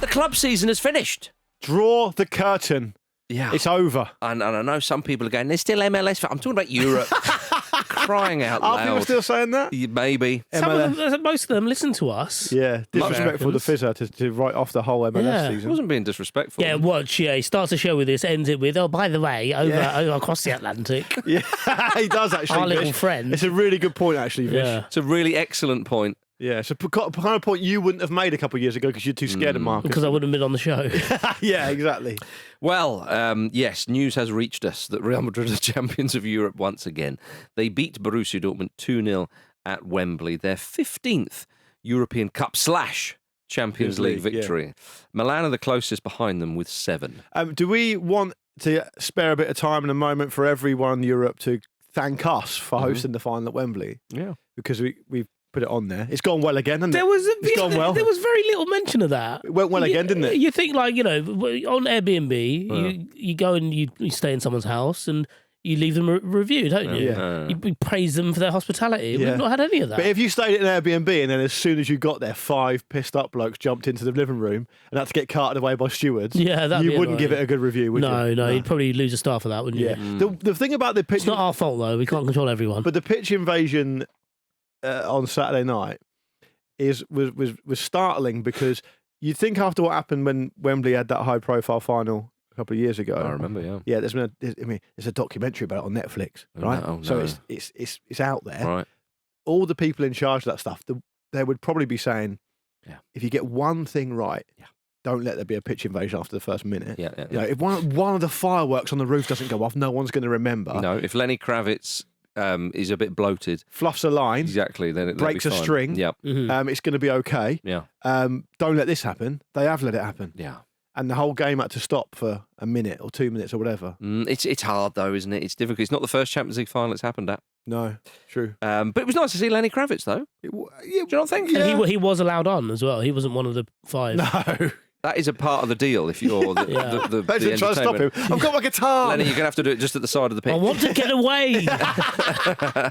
The club season is finished. Draw the curtain. Yeah. It's over. And I know some people are going, there's still MLS. I'm talking about Europe. Crying out loud. Are people still saying that? Maybe. Most of them listen to us. Yeah, disrespectful to Fizzer to write off the whole MLS He season. wasn't being disrespectful. Yeah, he starts a show with this, ends it with, oh, by the way, over across the Atlantic. Yeah, he does actually. Our little Vish. friend. It's a really good point, actually, Vish. Yeah. It's a really excellent point. Yeah, it's a kind of point you wouldn't have made a couple of years ago because you're too scared of Marcus. Because I wouldn't have been on the show. Yeah, exactly. Well, yes, news has reached us that Real Madrid are champions of Europe once again. They beat Borussia Dortmund 2-0 at Wembley, their 15th European Cup / Champions League victory. Yeah. Milan are the closest behind them with 7. Do we want to spare a bit of time in a moment for everyone in Europe to thank us for hosting the final at Wembley? Yeah. Because we've put it on there. It's gone well again, hasn't it? It's gone well. There was very little mention of that. It went well again, didn't it? You think, on Airbnb, you go and you stay in someone's house and you leave them a review, don't you? Yeah. You praise them for their hospitality. Yeah. We've not had any of that. But if you stayed at an Airbnb and then as soon as you got there, 5 pissed up blokes jumped into the living room and had to get carted away by stewards, you wouldn't give it a good review, would you? No, you'd probably lose a star for that, wouldn't you? Yeah. The thing about the pitch... It's not our fault, though. We can't control everyone. But the pitch invasion on Saturday night was startling because you'd think after what happened when Wembley had that high-profile final a couple of years ago. I remember, yeah. Yeah, there's a documentary about it on Netflix, right? No. So it's out there. Right. All the people in charge of that stuff, they would probably be saying, if you get one thing right, don't let there be a pitch invasion after the first minute. Yeah. If one of the fireworks on the roof doesn't go off, no one's going to remember. No, if Lenny Kravitz is a bit bloated, fluffs a line, exactly, then it breaks a string. Yep. It's going to be okay. Yeah. Don't let this happen. They have let it happen. Yeah. And the whole game had to stop for a minute or 2 minutes or whatever. It's hard though, isn't it? It's difficult. It's not the first Champions League final it's happened at. No, true. But it was nice to see Lenny Kravitz though. Do you not think? Yeah. And he was allowed on as well. He wasn't one of the 5. No. That is a part of the deal if you're the Try to stop him. I've got my guitar. Lenny, you're going to have to do it just at the side of the pitch. I want to get away.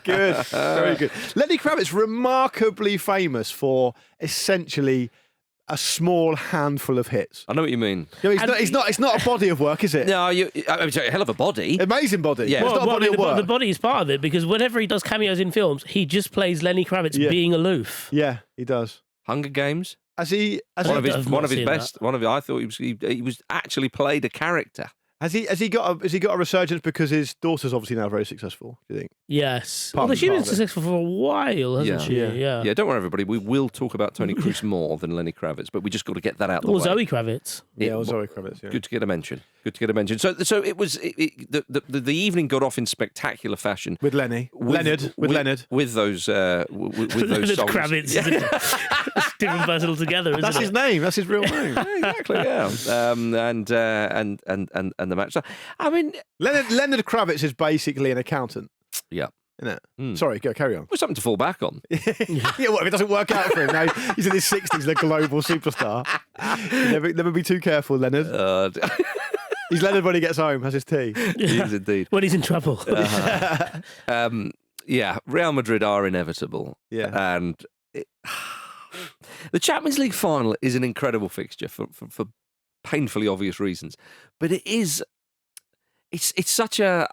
Good. Very good. Lenny Kravitz, remarkably famous for essentially a small handful of hits. I know what you mean. It's not a body of work, is it? No, it's a hell of a body. Amazing body. Yeah. It's not a body of work. The body is part of it because whenever he does cameos in films, he just plays Lenny Kravitz being aloof. Yeah, he does. Hunger Games. One of his best. I thought he was actually played a character. Has he got a resurgence because his daughter's obviously now very successful? Do you think? Yes. Well, she's been successful for a while, hasn't she? Yeah. Don't worry, everybody. We will talk about Toni Kroos more than Lenny Kravitz, but we just got to get that out. Or Zoe Kravitz. Zoe Kravitz. Yeah. Good to get a mention. So it was the evening got off in spectacular fashion with Lenny, Leonard, with those songs. Kravitz. It's different person altogether. Isn't That's it? his name. That's his real name. Exactly. Yeah. And the match. I mean, Leonard Kravitz is basically an accountant. Yeah. Isn't it? Sorry, carry on. Well, something to fall back on. Well, if it doesn't work out for him now, he's in his 60s, the global superstar. Never be too careful, Leonard. He's Leonard when he gets home, has his tea. He is indeed. When he's in trouble. Real Madrid are inevitable. Yeah. And the Champions League final is an incredible fixture for painfully obvious reasons. But it is... It's such a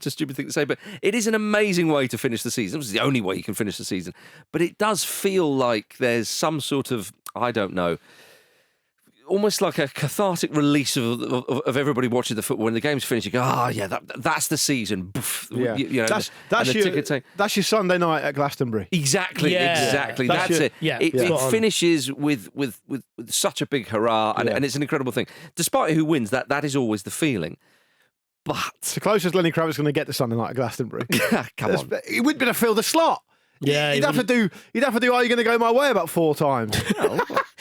stupid thing to say, but it is an amazing way to finish the season. It's the only way you can finish the season. But it does feel like there's some sort of, I don't know, almost like a cathartic release of everybody watching the football. When the game's finished, you go, that's the season. Yeah. That's your Sunday night at Glastonbury. Exactly. That's it. Yeah. It finishes with such a big hurrah, and it's an incredible thing. Despite who wins, that is always the feeling. But it's the closest Lenny Kravitz is going to get to Sunday night at Glastonbury. Come on. He wouldn't be able to fill the slot. Yeah, He'd have to do Are You Going to Go My Way about 4 times.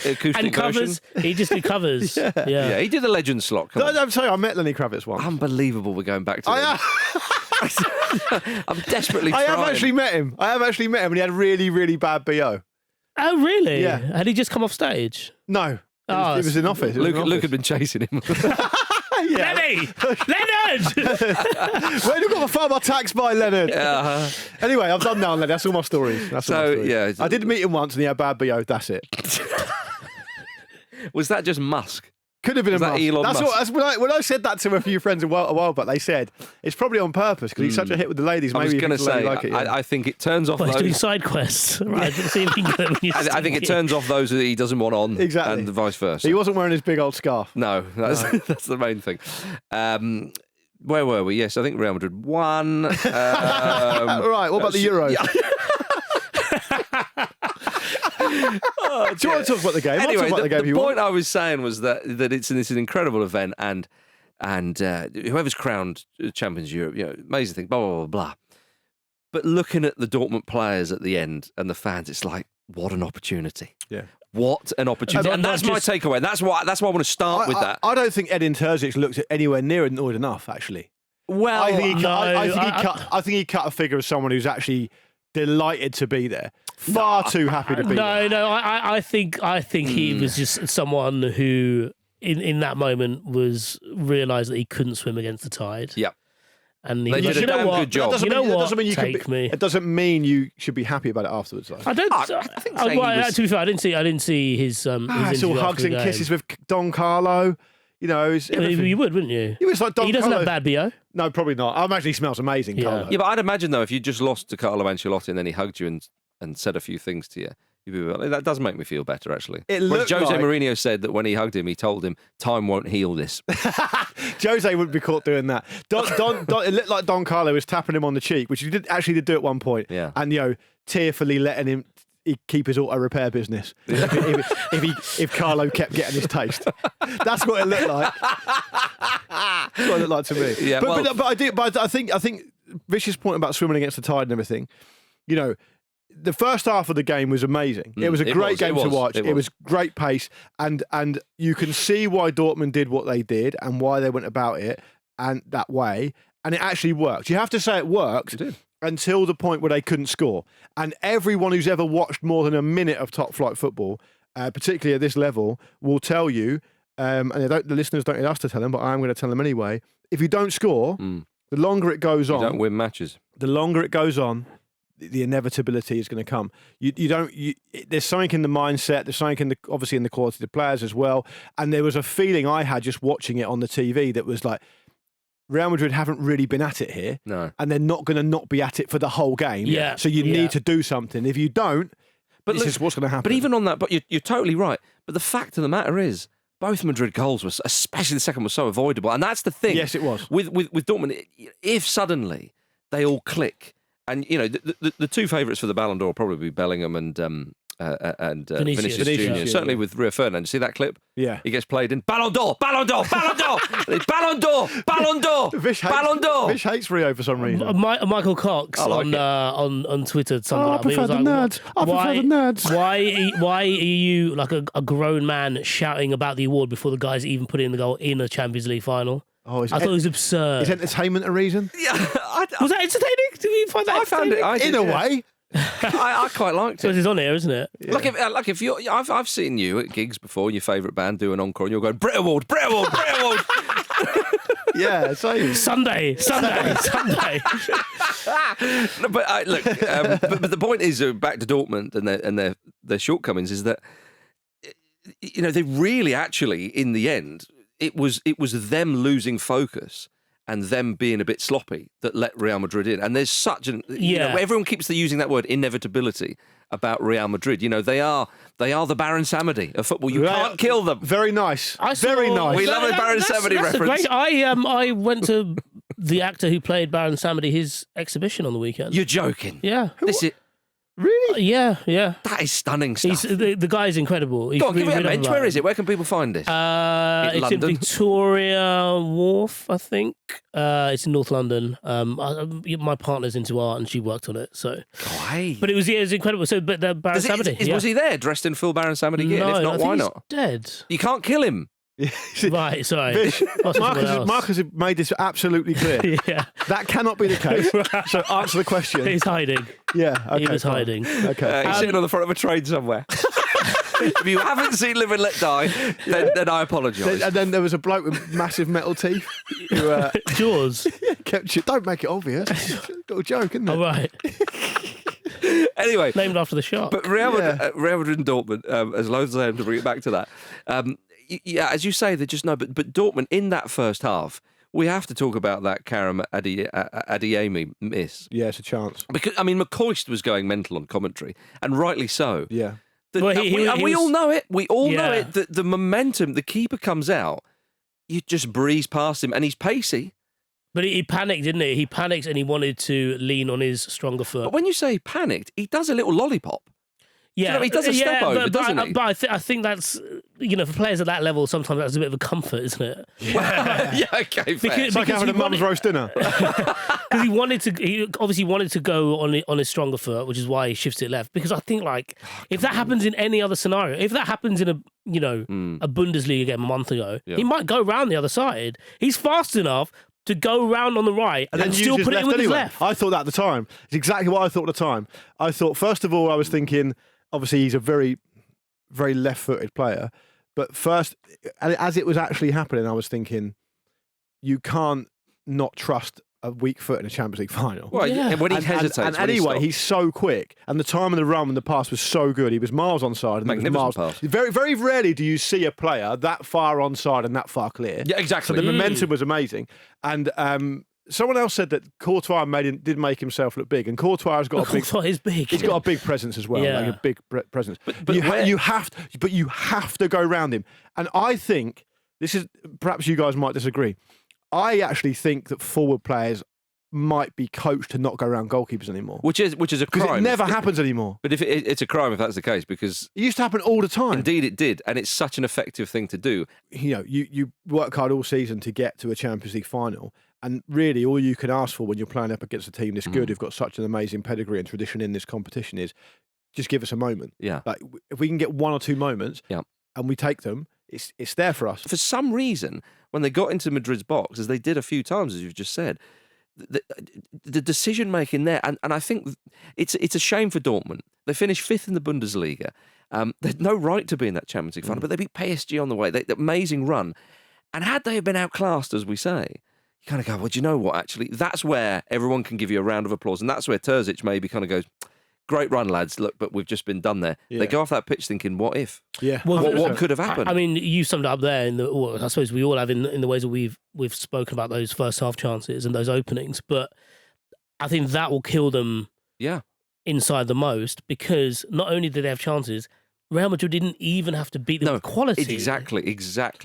Acoustic and covers. version. He just did covers. Yeah, he did the legend slot. I'm sorry, I met Lenny Kravitz once. Unbelievable. We're going back to him. I'm desperately trying. I have actually met him, and he had really, really bad BO. Oh, really? Yeah. Had he just come off stage? No. It was in office. Luke had been chasing him. Lenny! Leonard! Where you got my farm taxed by, Leonard? Anyway, I'm done now, Leonard. That's all my stories. Yeah. I did meet him once and he had bad BO. That's it. Was that just Musk? Could have been Was a that Musk. Elon That's Musk? when I said that to a few friends a while back, they said it's probably on purpose because he's such a hit with the ladies. I was Maybe going to say, like it, yeah. I think it turns off Well, he's doing those. side quests. Right, let's see if he can get them. I think it turns off those that he doesn't want on, Exactly. and vice versa. He wasn't wearing his big old scarf. No, that's the main thing. Where were we? Yes, I think Real Madrid won. Right, what about the Euros? Do you want to talk about the game? Anyway, I'll talk about the game if the you point want. I was saying was that it's an incredible event, and whoever's crowned Champions Europe, amazing thing, blah, blah, blah, blah. But looking at the Dortmund players at the end and the fans, it's like, what an opportunity. Yeah. What an opportunity. And that's my takeaway. That's why I want to start with that. I don't think Edin Terzic looked at anywhere near annoyed enough, actually. Well, I think he cut a figure of someone who's actually delighted to be there. Far too happy to be there. No, I think he was just someone who, in that moment, was realised that he couldn't swim against the tide. Yep. And he They was did like, a damn good job. You know what? Take me. It doesn't mean you should be happy about it afterwards, though. I don't. I think saying he was- to be fair, I didn't see his. It's all interview hugs after the and game. kisses with Don Carlo. Everything. You would, wouldn't you? He was like Don He doesn't Carlo. have bad BO. No, probably not. I imagine he smells amazing, Yeah. Carlo. Yeah, but I'd imagine, though, if you just lost to Carlo Ancelotti and then he hugged you and said a few things to you, you'd be like, that does make me feel better, actually. It Whereas looked Jose like- Mourinho said that when he hugged him, he told him, time won't heal this. Jose wouldn't be caught doing that. It looked like Don Carlo was tapping him on the cheek, which he did do at one point. Yeah. And tearfully letting him keep his auto repair business if Carlo kept getting his taste. That's what it looked like. That's what it looked like to me. Yeah, but I think Vicious' point about swimming against the tide and everything. The first half of the game was amazing. It was a great game to watch. It was great pace, and you can see why Dortmund did what they did and why they went about it and that way. And it actually worked. You have to say it worked. It did. Until the point where they couldn't score. And everyone who's ever watched more than a minute of top flight football, particularly at this level, will tell you, and the listeners don't need us to tell them, but I'm going to tell them anyway, if you don't score, the longer it goes on, You don't win matches. the longer it goes on, the inevitability is going to come. There's something in the mindset, there's something obviously in the quality of the players as well. And there was a feeling I had just watching it on the TV that was like, Real Madrid haven't really been at it here. No. And they're not going to not be at it for the whole game. Yeah. So you need to do something. If you don't, this look, is what's going to happen. But even on that, you're totally right. But the fact of the matter is, both Madrid goals were, especially the second, was so avoidable. And that's the thing. Yes, it was. With Dortmund, if suddenly they all click, and the two favourites for the Ballon d'Or will probably be Bellingham and Vinicius Jr. Vinicius, Certainly with Rio Ferdinand. You see that clip? Yeah. He gets played in Ballon d'Or, Ballon d'Or, Ballon d'Or, Ballon d'Or, Ballon d'Or, Ballon d'or. Vish hates Rio for some reason. Michael Cox like on Twitter. I prefer the nerds. Why are you like a grown man shouting about the award before the guys even put in the goal in a Champions League final? I thought it was absurd. Is entertainment a reason? Yeah, Was that entertaining? Did you find that I found it. entertaining? In a way. I quite liked So it. it's on here, isn't it? Yeah. Like if you're, I've seen you at gigs before, your favourite band do an encore, and you're going Brit Award, Brit Award, Brit Award. Yeah, same. Sunday. No, but look, but the point is, back to Dortmund and their shortcomings is that they really actually in the end it was them losing focus and them being a bit sloppy that let Real Madrid in. And there's such an everyone keeps using that word inevitability about Real Madrid. They are the Baron Samedi of football. You can't kill them. Very nice. Very nice. We love a Baron Samedi reference. I went to the actor who played Baron Samedi, his exhibition on the weekend. You're joking. Yeah. Really? Yeah. That is stunning stuff. The guy's incredible. He's Go on, give me a really mention. Where is it? Where can people find this? It's in London? Victoria Wharf, I think. It's in North London. My partner's into art and she worked on it. So, but it was incredible. So, but the Baron Samedi, was he there dressed in full Baron Samedi gear? No, If not, I think why he's not? Dead. You can't kill him. Right, sorry. Vish, Marcus has made this absolutely clear. Yeah. That cannot be the case. So answer the question. He's hiding. Yeah, okay, He was fine. hiding. Okay. He's sitting on the front of a train somewhere. If you haven't seen Live and Let Die, then I apologise. And then there was a bloke with massive metal teeth who Jaws. kept you. Don't make it obvious. Little joke, isn't it? All right. Anyway, named after the shark. But Real Madrid and Dortmund, as loath as I am to bring it back to that, as you say, they just know. But Dortmund in that first half, we have to talk about that Karim Adeyemi miss. Yeah, it's a chance. Because McCoist was going mental on commentary, and rightly so. Yeah. We all know it. We all know it. The momentum, the keeper comes out, you just breeze past him, and he's pacey. But he panicked, didn't he? He panicked and he wanted to lean on his stronger foot. But when you say he panicked, he does a little lollipop. Yeah, he does a step over, doesn't he? But I think that's, for players at that level, sometimes that's a bit of a comfort, isn't it? Yeah, okay, fair. It's like having a mum's roast dinner. Because he obviously wanted to go on his stronger foot, which is why he shifts it left. Because I think, if that happens in any other scenario, if that happens in a Bundesliga game a month ago, he might go round the other side. He's fast enough to go round on the right and then still put it with his left. I thought that at the time. It's exactly what I thought at the time. I thought, first of all, I was thinking, obviously, he's a very, very left-footed player. But first, as it was actually happening, I was thinking, you can't not trust a weak foot in a Champions League final. Well, when he hesitates. And anyway, he's so quick. And the time of the run and the pass was so good. He was miles onside. And magnificent pass. Very, very rarely do you see a player that far onside and that far clear. Yeah, exactly. So the momentum was amazing. And someone else said that Courtois did make himself look big. And Courtois has got Courtois is big. He's got a big presence as well. Like a big presence. But you have to go round him. And I think, perhaps you guys might disagree, I actually think that forward players might be coached to not go around goalkeepers anymore. Which is a crime. Because it never happens anymore. But it's a crime if that's the case, because it used to happen all the time. Indeed it did, and it's such an effective thing to do. You work hard all season to get to a Champions League final, and really all you can ask for when you're playing up against a team this good, who've got such an amazing pedigree and tradition in this competition, is just give us a moment. Yeah. Like, if we can get one or two moments and we take them, it's there for us. For some reason, when they got into Madrid's box, as they did a few times, as you've just said, the decision making there, and I think it's a shame for Dortmund. They finished fifth in the Bundesliga. They had no right to be in that Champions League final, but they beat PSG on the way. The amazing run, and had they been outclassed, as we say, you kind of go, well, do you know what? Actually, that's where everyone can give you a round of applause, and that's where Terzic maybe kind of goes, great run, lads. Look, but we've just been done there. Yeah. They go off that pitch thinking, what if? Yeah. What could have happened? I mean, you summed it up there. I suppose we all have in the ways that we've spoken about those first half chances and those openings. But I think that will kill them. Yeah. Inside the most, because not only did they have chances, Real Madrid didn't even have to beat them with quality. Exactly.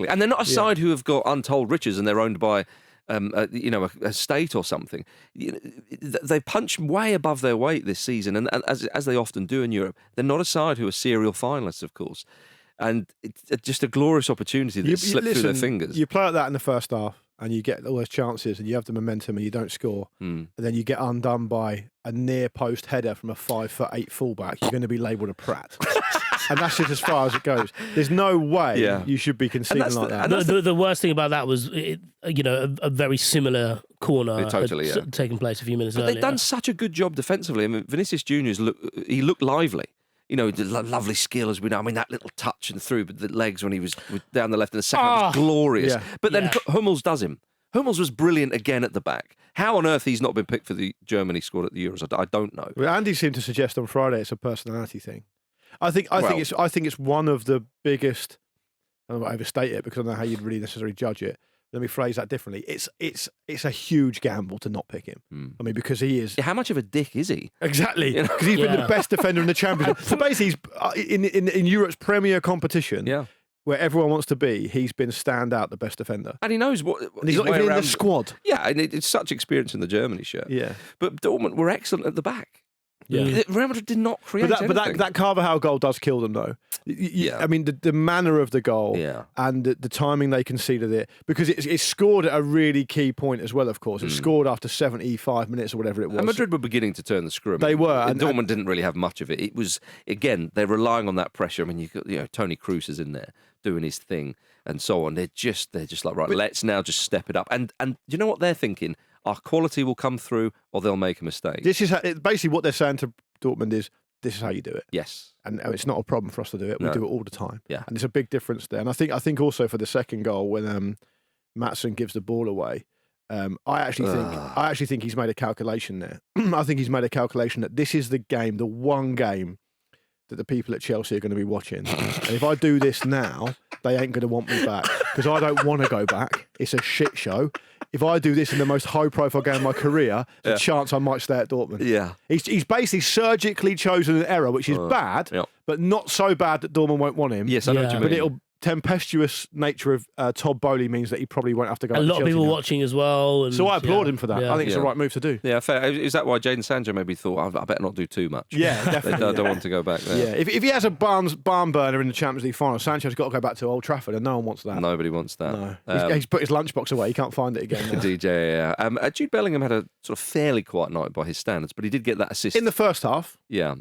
And they're not a side who have got untold riches and they're owned by a state or something. They punch way above their weight this season, and as they often do in Europe, they're not a side who are serial finalists, of course. And it's just a glorious opportunity that slipped through their fingers. You play like that in the first half, and you get all those chances, and you have the momentum, and you don't score, and then you get undone by a near post header from a 5'8" fullback. You're going to be labelled a prat. And that's just as far as it goes. There's no way you should be conceding like that. The worst thing about that was, a very similar corner had taken place a few minutes earlier. They've done such a good job defensively. I mean, Vinicius Jr. looked lively. The lovely skill, as we know. I mean, that little touch and through the legs when he was down the left in the second was glorious. Yeah. But then Hummels does him. Hummels was brilliant again at the back. How on earth he's not been picked for the Germany squad at the Euros, I don't know. Well, Andy seemed to suggest on Friday it's a personality thing. I think it's one of the biggest. I don't want to overstate it because I don't know how you'd really necessarily judge it. Let me phrase that differently. It's a huge gamble to not pick him. I mean, because he is. Yeah, how much of a dick is he? Exactly, because he's been the best defender in the Championship. So basically, he's in Europe's premier competition. Yeah. Where everyone wants to be, he's been standout the best defender, and he knows what. And he's not even in the squad. Yeah, and it's such experience in the Germany shirt. Yeah, but Dortmund were excellent at the back. Yeah. Real Madrid did not create anything. But that Carvajal goal does kill them, though. I mean, the manner of the goal and the timing they conceded it, because it's scored at a really key point as well, of course. It's scored after 75 minutes or whatever it was. And Madrid were beginning to turn the screw. They were. And Dortmund didn't really have much of it. It was, again, they're relying on that pressure. I mean, you've got, Tony Kroos is in there doing his thing and so on. They're just like, right, let's now just step it up. And you know what they're thinking? Our quality will come through, or they'll make a mistake. This is basically what they're saying to Dortmund is, this is how you do it. Yes. And it's not a problem for us to do it. We do it all the time. Yeah. And it's a big difference there. And I think also for the second goal, when Maatsen gives the ball away, I actually think he's made a calculation there. I think he's made a calculation that this is the one game that the people at Chelsea are going to be watching. And if I do this now, they ain't going to want me back because I don't want to go back. It's a shit show. If I do this in the most high-profile game of my career, there's a chance I might stay at Dortmund. Yeah. He's basically surgically chosen an error, which is bad, but not so bad that Dortmund won't want him. Yes, I know what you mean. But tempestuous nature of Todd Bowley means that he probably won't have to go. A lot of people watching as well. And, so I applaud him for that. I think it's the right move to do. Yeah, fair. Is that why Jadon Sancho maybe thought, I better not do too much? Yeah, definitely. I don't want to go back there. Yeah, if he has a barn burner in the Champions League final, Sancho's got to go back to Old Trafford, and no one wants that. Nobody wants that. No. He's put his lunchbox away. He can't find it again. DJ, yeah. Jude Bellingham had a sort of fairly quiet night by his standards, but he did get that assist. In the first half,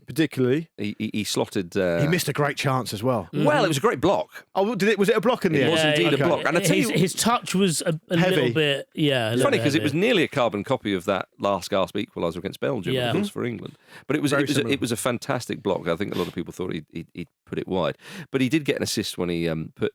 particularly. He slotted... he missed a great chance as well. Well, it was a great block. Oh, was it a block in the end? It was indeed a block. And his touch was a little bit, It's funny because it was nearly a carbon copy of that last gasp equaliser against Belgium, of course, for England. But it was a fantastic block. I think a lot of people thought he'd put it wide. But he did get an assist when he put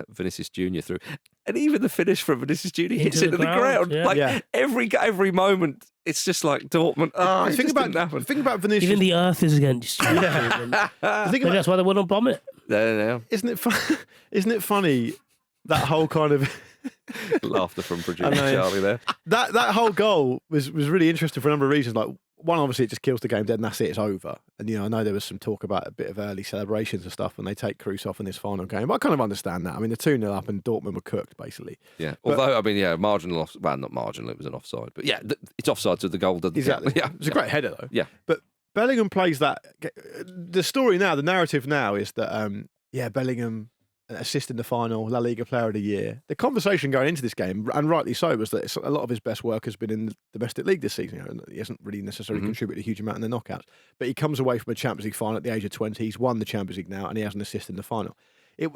Vinicius Jr through. And even the finish from Vinicius Jr hits it to the ground. Yeah. Every moment, it's just like Dortment. Think about Vinicius. Even the earth is against you. Maybe that's why they wouldn't bomb it. Isn't it funny? That whole kind of laughter from producer Charlie there. That whole goal was really interesting for a number of reasons. Like one, obviously, it just kills the game dead, and that's it. It's over. And I know there was some talk about a bit of early celebrations and stuff, and they take Kroos off in this final game. But I kind of understand that. I mean, the 2-0 up, and Dortmund were cooked basically. Yeah. Although marginal off. Well, not marginal. It was an offside. But yeah, it's offside, so the goal doesn't. Exactly. Yeah. It's a great header though. Yeah. But Bellingham plays that. The story now, the narrative now is that Bellingham. Assist in the final, La Liga Player of the Year. The conversation going into this game, and rightly so, was that a lot of his best work has been in the domestic league this season. He hasn't really necessarily contributed a huge amount in the knockouts, but he comes away from a Champions League final at the age of 20. He's won the Champions League now, and he has an assist in the final.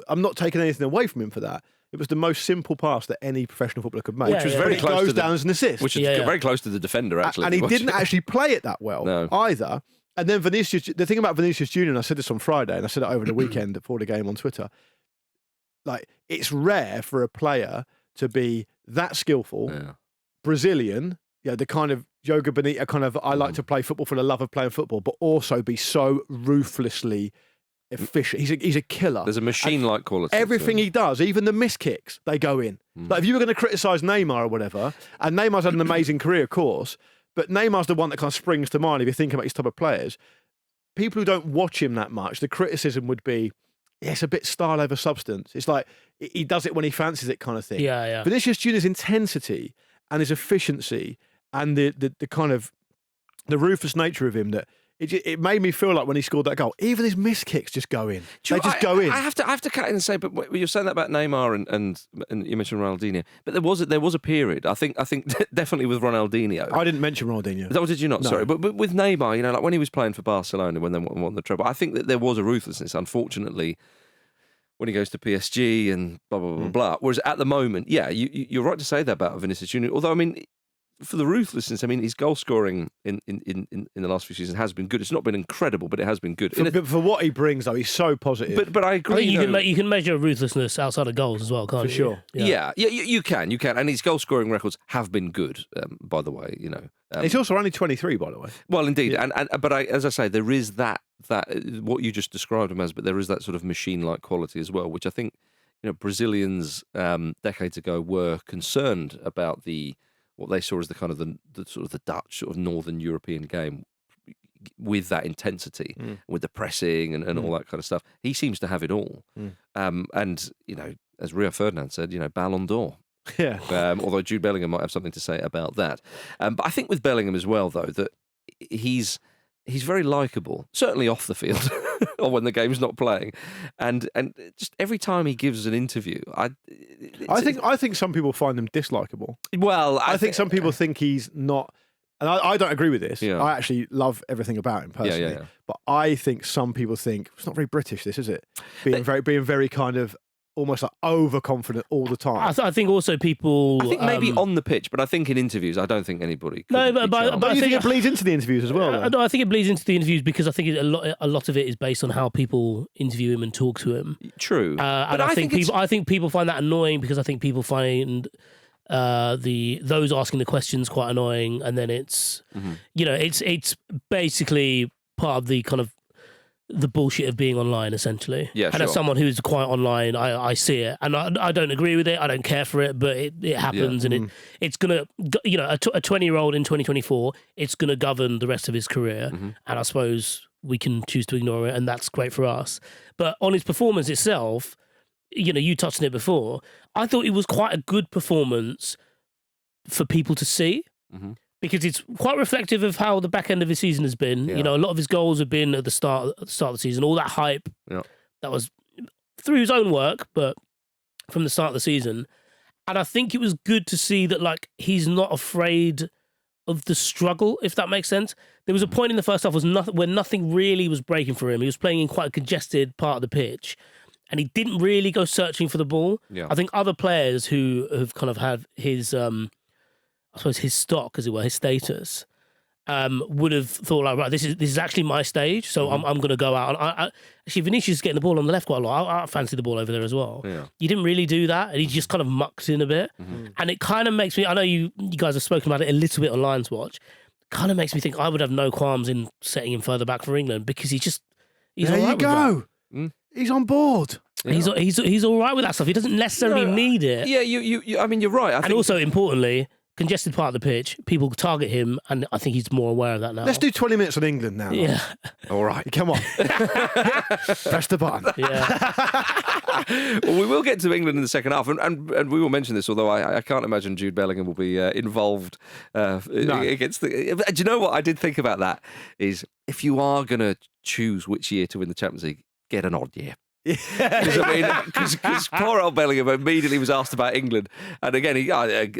I'm not taking anything away from him for that. It was the most simple pass that any professional footballer could make, which was very close. Goes down as an assist, which is very close to the defender actually. And he didn't actually play it that well either. And then Vinicius. The thing about Vinicius Jr. and I said this on Friday, and I said it over the weekend before the game on Twitter. Like, it's rare for a player to be that skillful, Brazilian, the kind of Joga Bonita kind of, I like to play football for the love of playing football, but also be so ruthlessly efficient. He's a killer. There's a machine-like quality. Everything he does, even the missed kicks, they go in. Like, if you were going to criticise Neymar or whatever, and Neymar's had an amazing career, of course, but Neymar's the one that kind of springs to mind if you're thinking about these type of players. People who don't watch him that much, the criticism would be, it's a bit style over substance. It's like he does it when he fancies it kind of thing. Yeah. Vinicius Jr.'s intensity and his efficiency and the kind of the ruthless nature of him that it made me feel like when he scored that goal, even his missed kicks just go in. They just go in. I have to cut in and say, but you're saying that about Neymar and you mentioned Ronaldinho, but there was a period. I think definitely with Ronaldinho. I didn't mention Ronaldinho. Oh, did you not? No. Sorry, but with Neymar, like when he was playing for Barcelona when they won the treble, I think that there was a ruthlessness. Unfortunately, when he goes to PSG and blah blah blah blah. Whereas at the moment, you're right to say that about Vinicius Jr. Although I mean, for the ruthlessness, I mean, his goal scoring in the last few seasons has been good. It's not been incredible, but it has been good. For what he brings, though, he's so positive. But I agree. I think you can measure ruthlessness outside of goals as well, can't you? For sure. Yeah, you can, and his goal scoring records have been good. By the way, he's also only 23, by the way. Well, indeed, but as I say, there is that what you just described him as, but there is that sort of machine-like quality as well, which I think Brazilians decades ago were concerned about what they saw as the kind of the sort of the Dutch sort of Northern European game with that intensity, with the pressing and all that kind of stuff. He seems to have it all. And, as Rio Ferdinand said, Ballon d'Or. Yeah. Although Jude Bellingham might have something to say about that. But I think with Bellingham as well, though, that he's very likeable, certainly off the field or when the game's not playing, and just every time he gives an interview, I think some people find him dislikable. Well, I think some people think he's not, and I don't agree with this. Yeah. I actually love everything about him personally, Yeah. but I think some people think it's not very British. This is it, being very kind of. Almost like overconfident all the time. I think also people. I think maybe on the pitch, but I think in interviews, I don't think anybody. No, but I think it bleeds into the interviews as well. No, I think it bleeds into the interviews because I think a lot of it is based on how people interview him and talk to him. True, but I think people find that annoying because I think people find those asking the questions quite annoying, and then it's it's basically part of the kind of the bullshit of being online, essentially. Yeah, and as someone who's quite online, I see it, and I don't agree with it. I don't care for it, but it happens, and it's gonna, a 20-year-old in 2024, it's gonna govern the rest of his career, and I suppose we can choose to ignore it, and that's great for us. But on his performance itself, you touched on it before. I thought it was quite a good performance for people to see. Because it's quite reflective of how the back end of his season has been. Yeah. A lot of his goals have been at the start of the season. All that hype that was through his own work, but from the start of the season. And I think it was good to see that, like, he's not afraid of the struggle, if that makes sense. There was a point in the first half where nothing really was breaking for him. He was playing in quite a congested part of the pitch, and he didn't really go searching for the ball. Yeah. I think other players who have kind of had his I suppose his stock, as it were, his status, would have thought, like, right, this is actually my stage, so I'm going to go out. And actually, Vinicius is getting the ball on the left quite a lot. I fancy the ball over there as well. Yeah. You didn't really do that, and he just kind of mucked in a bit. And it kind of makes me, I know you guys have spoken about it a little bit on Lions Watch, kind of makes me think I would have no qualms in setting him further back for England, because he's there all right you go. He's on board. Yeah. He's all right with that stuff. He doesn't necessarily need it. Yeah, you. I mean, you're right. I think also, importantly, congested part of the pitch, people target him, and I think he's more aware of that now. Let's do 20 minutes on England now. Yeah. All right. Come on. Press the button. Yeah. Well, we will get to England in the second half, and we will mention this, although I can't imagine Jude Bellingham will be involved against the... Do you know what I did think about that? Is if you are going to choose which year to win the Champions League, get an odd year. Because poor old Bellingham immediately was asked about England, and again,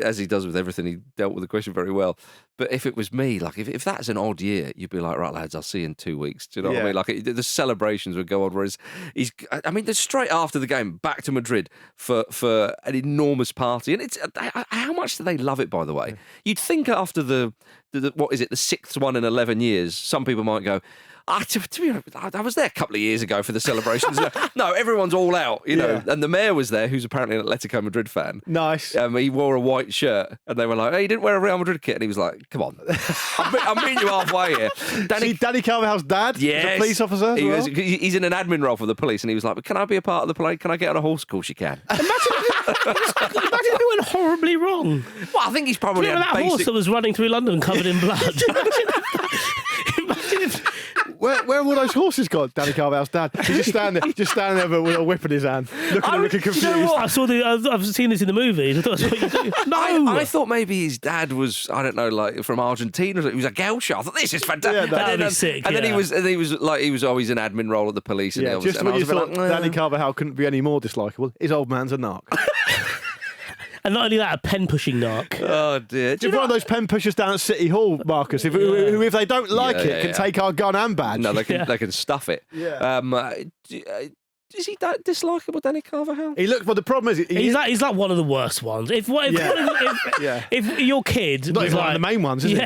as he does with everything, he dealt with the question very well. But if it was me, like if that's an odd year, you'd be like, right, lads, I'll see you in 2 weeks. Do you know what I mean? Like the celebrations would go on. Whereas they're straight after the game back to Madrid for an enormous party, and it's how much do they love it? By the way, you'd think after the what is it, the 6th one in 11 years, some people might go, to be honest, I was there a couple of years ago for the celebrations. No, everyone's all out, and the mayor was there, who's apparently an Atletico Madrid fan. Nice. He wore a white shirt, and they were like, hey, you didn't wear a Real Madrid kit? And he was like, come on, I'm meeting you halfway here. Danny Carvajal's dad? Yes. Is a police officer as well? He's in an admin role for the police, and he was like, can I be a part of the play? Can I get on a horse? Of course you can. Imagine if it went horribly wrong. Well, I think he's probably that horse that was running through London covered in blood. Imagine if... Where have all those horses gone? Danny Carvajal's dad. He's just standing there with a whip in his hand, looking confused. You know what? I've seen this in the movies. I thought that's what you do. No, I thought maybe his dad was, I don't know, like from Argentina. He was a Gaucho. I thought this is fantastic. Yeah, that'd be sick. And then he was like, he was always an admin role at the police. Yeah, just when you thought Danny Carvajal couldn't be any more dislikable, his old man's a narc. And not only that, a pen-pushing narc. Oh, dear. You're one of those pen pushers down at City Hall, Marcus, who, if they don't like it, can take our gun and badge. No, they can stuff it. Yeah. Is he that dislikable, Danny Carvajal? The problem is... He's like one of the worst ones. If your kid... Not even one of the main ones, is he?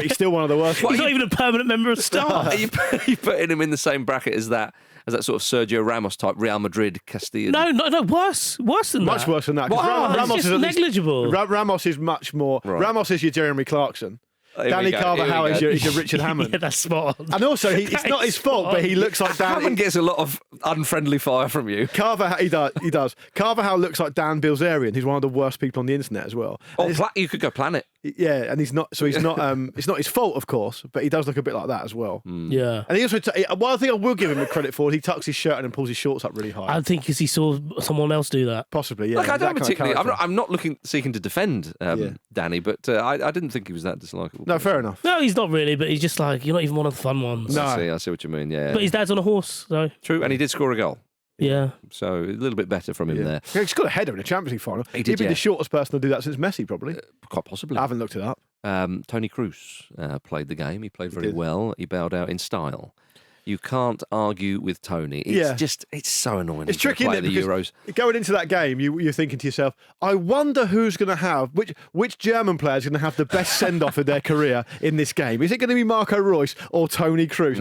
He's still one of the worst ones. He's not even a permanent member of staff. Are you putting him in the same bracket as that sort of Sergio Ramos type Real Madrid Castilla? No, worse than that. Much worse than that. Ramos is just negligible. Ramos is much more... Right. Ramos is your Jeremy Clarkson. Danny Carvajal is your Richard Hammond. Yeah, that's spot on. And also, it's not his fault, but he looks like Dan. Hammond gets a lot of unfriendly fire from you. Carvajal, he does. Carvajal looks like Dan Bilzerian, who's one of the worst people on the internet as well. You could go Planet. Yeah, and he's not. So he's not. It's not his fault, of course, but he does look a bit like that as well. Yeah. And he also. One thing I will give him the credit for, he tucks his shirt and pulls his shorts up really high. I think because he saw someone else do that. Possibly, yeah. Like, I don't particularly. I'm not seeking to defend Danny, but I didn't think he was that dislikable. No, fair enough. No, he's not really, but he's just like, you're not even one of the fun ones. No. I see what you mean, yeah. But his dad's on a horse, so. True, and he did score a goal. Yeah. So a little bit better from him there. He's got a header in a Champions League final. He did, He'd be the shortest person to do that since Messi, probably. Quite possibly. I haven't looked it up. Tony Kroos played the game. He played very well. He bowed out in style. You can't argue with Tony. It's so annoying. It's tricky, isn't it? The Euros. Going into that game, you're thinking to yourself, I wonder who's going to have, which German player is going to have the best send-off of their career in this game. Is it going to be Marco Reus or Tony Kroos?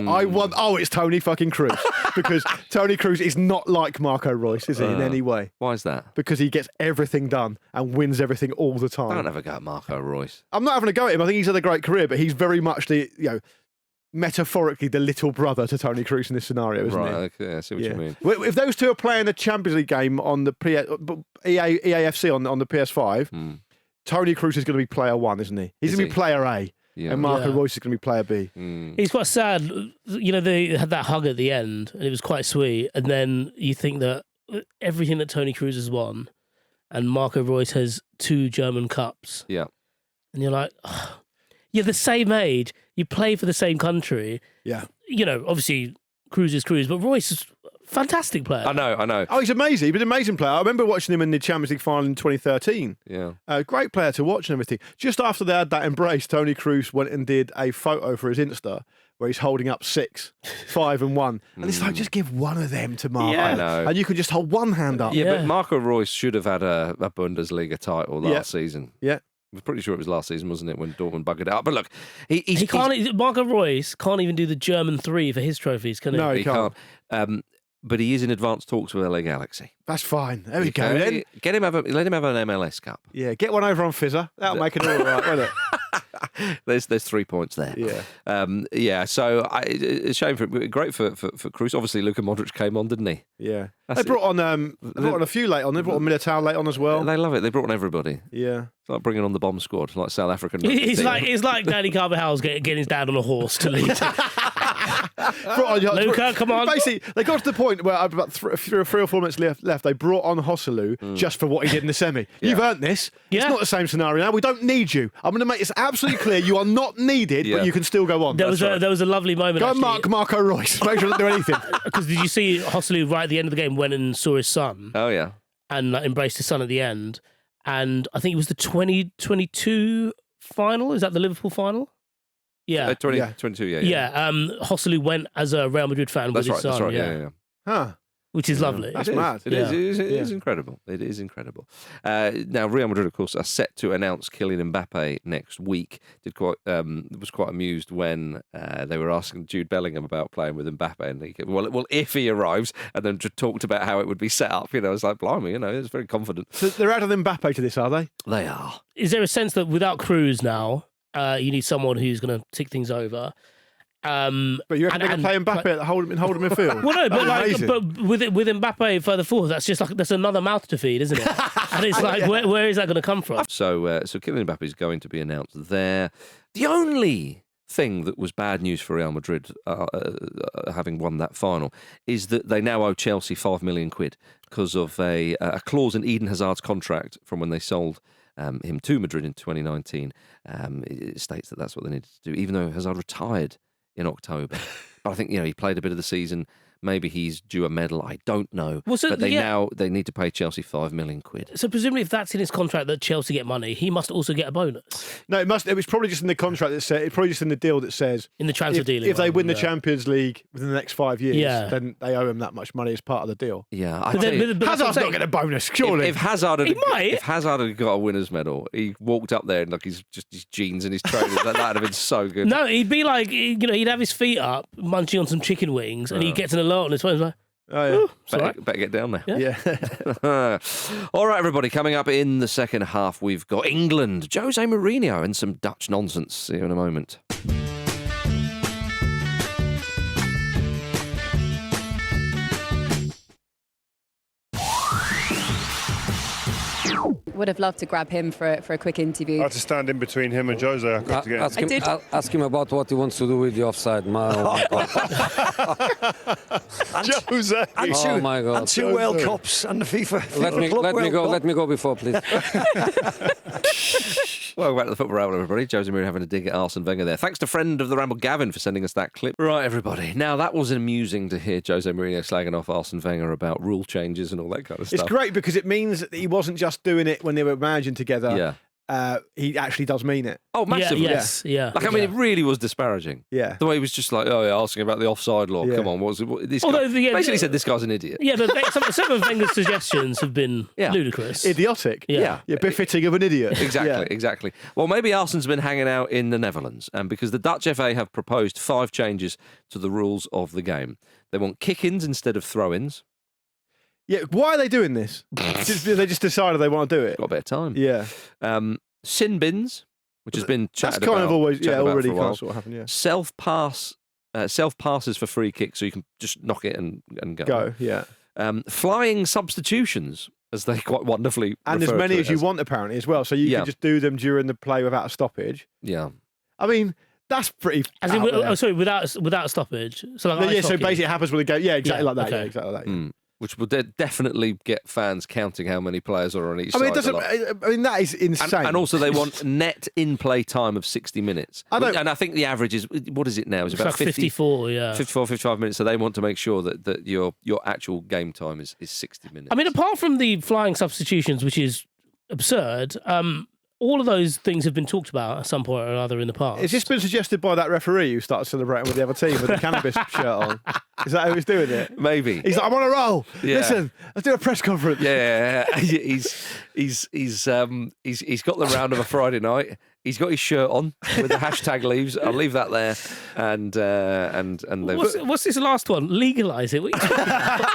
It's Tony fucking Kroos. Because Tony Kroos is not like Marco Reus, is he, in any way? Why is that? Because he gets everything done and wins everything all the time. Don't ever go at Marco Reus. I'm not having a go at him. I think he's had a great career, but he's very much the, metaphorically the little brother to Tony Kroos in this scenario, isn't he? Right, okay, I see what you mean. If those two are playing a Champions League game on the EAFC on the PS5, Tony Kroos is going to be player 1, isn't he? He's going to be player A. Yeah. And Marco Reus is going to be player B. He's quite sad. They had that hug at the end, and it was quite sweet. And then you think that everything that Tony Kroos has won, and Marco Reus has 2 German Cups. Yeah. And you're like, you're the same age. You play for the same country. Yeah. Obviously, Kroos is Kroos, but Reus is a fantastic player. I know. Oh, he's amazing. He's an amazing player. I remember watching him in the Champions League final in 2013. Yeah. Great player to watch and everything. Just after they had that embrace, Tony Kroos went and did a photo for his Insta where he's holding up 6, 5 and 1. And it's like, just give one of them to Marco. Yeah, I know. And you can just hold one hand up. Yeah, but Marco Reus should have had a Bundesliga title last season. Yeah. I'm pretty sure it was last season, wasn't it, when Dortmund buggered it up? But look, Marco Reus can't even do the German 3 for his trophies, can he? No, he can't. But he is in advanced talks with LA Galaxy. That's fine. There we go. Then let him have an MLS Cup. Yeah, get one over on Fizzer. That'll make it all right, won't it? There's 3 points there. Yeah. So it's a shame great for Kroos. Obviously, Luka Modric came on, didn't he? Yeah. They brought on a few late on. They brought on Militao late on as well. They love it. They brought on everybody. Yeah. It's like bringing on the bomb squad, like South African. It's like Danny Carvajal's getting his dad on a horse to lead. Luka, come on. Basically, they got to the point where about 3 or 4 minutes left. They brought on Joselu just for what he did in the semi. You've earned this. Yeah. It's not the same scenario now. We don't need you. I'm going to make this absolutely clear. You are not needed, but you can still go on. There was a lovely moment. Go and Marco Reus. Make sure he doesn't do anything. Because did you see Joselu right at the end of the game went and saw his son? Oh yeah. And embraced his son at the end. And I think it was the 2022 final. Is that the Liverpool final? Yeah. 2022, yeah. Yeah. Joselu went as a Real Madrid fan with his son. That's right, yeah. Huh. Which is lovely. That's mad. It is incredible. It is incredible. Now, Real Madrid, of course, are set to announce Kylian Mbappe next week. Was quite amused when they were asking Jude Bellingham about playing with Mbappe, and he said, well, if he arrives, and then just talked about how it would be set up. It's like, blimey, it's very confident. So they're adding Mbappe to this, are they? They are. Is there a sense that without Kroos now, you need someone who's going to tick things over? But you reckon they're going to play Mbappe hold him midfield? Well, no, but with Mbappe further forward, that's another mouth to feed, isn't it? And it's like, where is that going to come from? So Kylian Mbappe is going to be announced there. The only thing that was bad news for Real Madrid, having won that final, is that they now owe Chelsea £5 million because of a clause in Eden Hazard's contract from when they sold him to Madrid in 2019. It states that that's what they needed to do, even though Hazard retired in October. But I think, he played a bit of the season. Maybe he's due a medal. I don't know. Well, so, but they need to pay Chelsea £5 million. So presumably, if that's in his contract that Chelsea get money, he must also get a bonus. No, it must. It was probably just in the contract that said. It's probably just in the deal that says in the transfer deal. If they win the Champions League within the next 5 years, then they owe him that much money as part of the deal. Yeah, but Hazard's not getting a bonus. Surely, if Hazard had got a winner's medal, he walked up there and his jeans and his trainers. That'd have been so good. No, he'd be like, he'd have his feet up, munching on some chicken wings, and he gets an alert on his phone. He's like, oh, yeah. Better get down there. Yeah. All right, everybody. Coming up in the second half, we've got England, Jose Mourinho, and some Dutch nonsense. See you in a moment. Would have loved to grab him for a quick interview. I had to stand in between him and Jose. Ask him about what he wants to do with the offside. My God. Jose. Oh my God. And 2 World Cups and the FIFA. Let me go before, please. Welcome back to the Football Ramble, everybody. Jose Mourinho having a dig at Arsene Wenger there. Thanks to friend of the Ramble, Gavin, for sending us that clip. Right, everybody. Now, that was amusing to hear Jose Mourinho slagging off Arsene Wenger about rule changes and all that kind of stuff. It's great because it means that he wasn't just doing it when they were managing together. Yeah. he actually does mean it. Oh, massively. Yeah. Like, I mean, it really was disparaging. Yeah. The way he was just like, asking about the offside law. Yeah. Come on, this Although, guy basically said this guy's an idiot. Yeah, but some of Wenger's suggestions have been ludicrous. Idiotic. Yeah. Befitting of an idiot. Exactly. Well, maybe Arsenal's been hanging out in the Netherlands, because the Dutch FA have proposed 5 changes to the rules of the game. They want kick-ins instead of throw-ins. Yeah, why are they doing this? They just decided they want to do it. Got a bit of time. Yeah. Sin bins, which has been chatted That's kind about, of always already for a kind while. of sort of happened. Yeah. Self passes for free kicks, so you can just knock it and go. Go. Yeah. Flying substitutions, as they quite wonderfully And as refer many to as it you want apparently as well. So you can just do them during the play without a stoppage. Yeah. I mean, that's pretty. As in, without a stoppage. So like so basically it happens with the game. Yeah, exactly like that. Okay. Yeah, exactly like that. Yeah. Which will definitely get fans counting how many players are on each I mean, side. it doesn't. I mean, that is insane. And also, they want net in-play time of 60 minutes. And I think the average is, what is it now? It's about like 54, 54, 55 minutes. So they want to make sure that your actual game time is 60 minutes. I mean, apart from the flying substitutions, which is absurd, all of those things have been talked about at some point or other in the past. Has this been suggested by that referee who started celebrating with the other team with the cannabis shirt on? Is that who he's doing it? Maybe. He's like, I'm on a roll. Yeah. Listen, let's do a press conference. Yeah. He's got the round of a Friday night. He's got his shirt on with the hashtag leaves. I'll leave that there. And what's this last one? Legalise it. What are you talking about?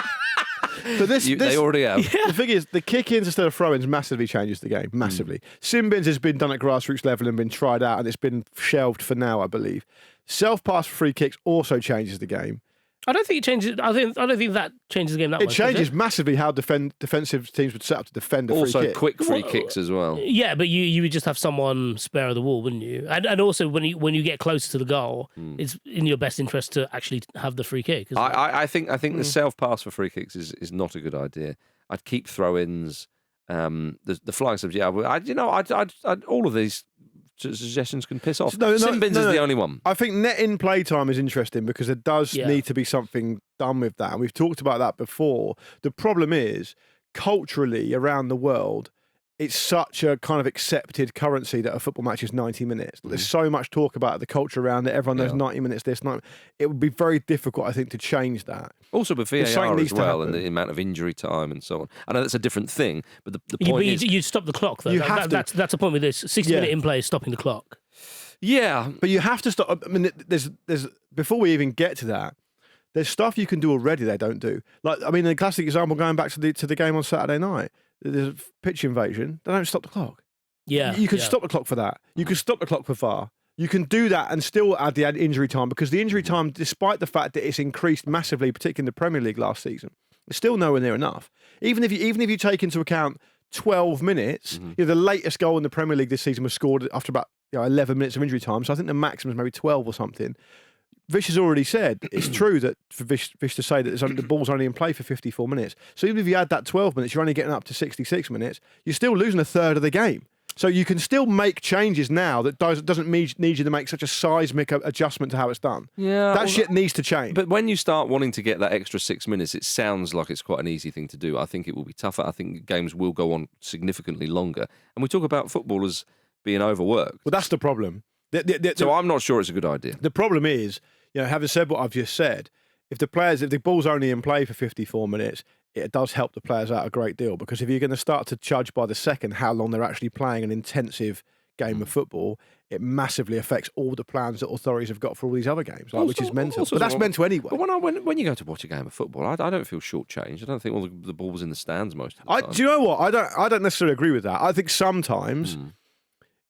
But they already have. Yeah. The thing is, the kick-ins instead of throw-ins massively changes the game. Massively. Sin bins has been done at grassroots level and been tried out, and it's been shelved for now, I believe. Self-pass for free kicks also changes the game. I don't think it changes. I don't think that changes the game that much. It changes massively how defensive teams would set up to defend a free kick. Also, quick free kicks as well. Yeah, but you would just have someone spare of the wall, wouldn't you? And also when you get closer to the goal, it's in your best interest to actually have the free kick. Isn't it? I think the self pass for free kicks is not a good idea. I'd keep throw-ins. The flying subs. Yeah, I'd all of these suggestions can piss off. Sin bins is the only one. I think net in play time is interesting because there does need to be something done with that. And we've talked about that before. The problem is, culturally around the world, it's such a kind of accepted currency that a football match is 90 minutes. There's so much talk about the culture around it. Everyone knows 90 minutes this, 90. It would be very difficult, I think, to change that. Also with VAR as well, and the amount of injury time and so on. I know that's a different thing, but the point is... You stop the clock, though. That's the point with this. 60-minute in play is stopping the clock. Yeah. But you have to stop... I mean, there's before we even get to that, there's stuff you can do already they don't do. Like, I mean, the classic example, going back to the game on Saturday night, there's a pitch invasion. They don't stop the clock. Yeah. You can stop the clock for that. You can stop the clock for VAR. You can do that and still add the injury time, because the injury time, despite the fact that it's increased massively, particularly in the Premier League last season, it's still nowhere near enough. Even if you take into account 12 minutes, the latest goal in the Premier League this season was scored after about 11 minutes of injury time. So I think the maximum is maybe 12 or something. Vish has already said it's true that for Vish to say that the ball's only in play for 54 minutes. So even if you add that 12 minutes, you're only getting up to 66 minutes. You're still losing a third of the game. So you can still make changes now that doesn't need you to make such a seismic adjustment to how it's done. Yeah, that shit needs to change. But when you start wanting to get that extra 6 minutes, it sounds like it's quite an easy thing to do. I think it will be tougher. I think games will go on significantly longer. And we talk about footballers being overworked. Well, that's the problem. So I'm not sure it's a good idea. The problem is, having said what I've just said, if the ball's only in play for 54 minutes, it does help the players out a great deal, because if you're going to start to judge by the second how long they're actually playing an intensive game of football, it massively affects all the plans that authorities have got for all these other games, which is mental. But that's mental anyway. But when you go to watch a game of football, I don't feel shortchanged. I don't think all the ball's in the stands most of the time. Do you know what? I don't necessarily agree with that. I think sometimes...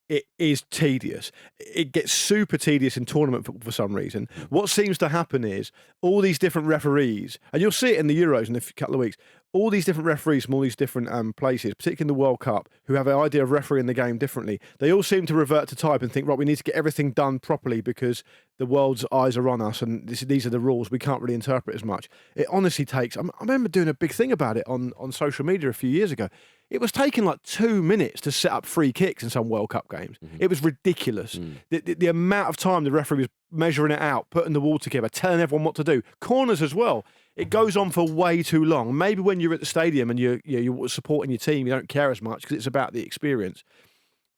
It is tedious. It gets super tedious in tournament football for some reason. What seems to happen is all these different referees, and you'll see it in the Euros in a couple of weeks, all these different referees from all these different places, particularly in the World Cup, who have an idea of refereeing the game differently. They all seem to revert to type and think, right, we need to get everything done properly because the world's eyes are on us and these are the rules. We can't really interpret as much. It honestly takes... I remember doing a big thing about it on social media a few years ago. It was taking like 2 minutes to set up free kicks in some World Cup games. It was ridiculous. The amount of time the referee was measuring it out, putting the wall together, telling everyone what to do. Corners as well. It goes on for way too long. Maybe when you're at the stadium and you're supporting your team, you don't care as much because it's about the experience.